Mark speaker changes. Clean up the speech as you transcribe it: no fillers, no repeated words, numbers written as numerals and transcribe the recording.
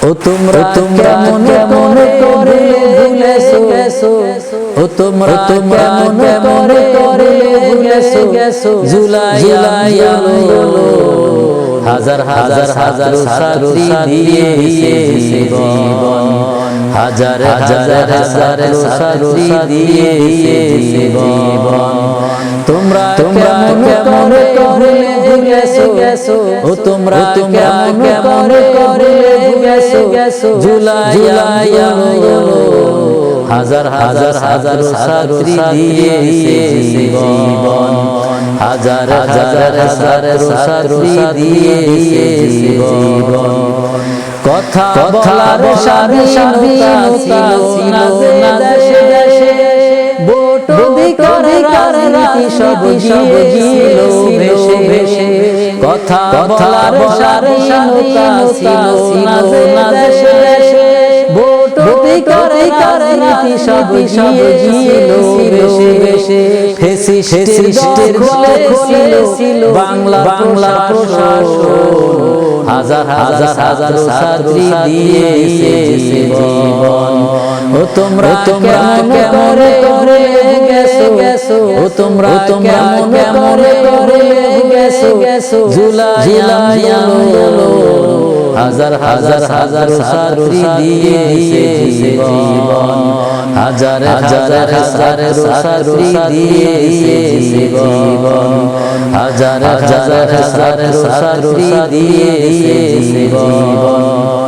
Speaker 1: ও তোমরা কেমন করে ভুলেছো, ও তোমরা কেমন করে ভুলেছো জুলাই আলো হাজার হাজার হাজার ছাত্রী দিয়েছে জীবন, হাজার হাজার হাজার ছাত্রী দিয়েছে জীবন। তোমরা কেমন করে ভুলেছো, ও তোমরা কেমন করে ভুলেছো জুলাই আলো হাজার হাজার হাজার ছাত্রী দিয়েছে জীবন, হাজার হাজার হাজার ছাত্রী দিয়েছে জীবন। কথা বলার স্বাধীনতা ছিল না দেশে দেশে, ভোট অধিকার নীতি সব গিয়েছিল ভেসে ভেসে। কথা বলার স্বাধীনতা ছিল না দেশে দেশে, ভোট অধিকার নীতি সব গিয়েছিল ভেসে ভেসে। ফ্যাসিস্টের খুলেছিল বাংলা প্রশাসন, হাজার হাজার হাজার ছাত্রী দিয়েছে জীবন। ও তোমরা কেমন করে গেছো, ও তোমরা কেমন করে গেছো জুলাই আলো হাজার হাজার হাজার ছাত্রী দিয়েছে জীবন, হাজার হাজার হাজার ছাত্রী দিয়েছে জীবন, হাজার হাজার হাজার ছাত্রী দিয়েছে জীবন।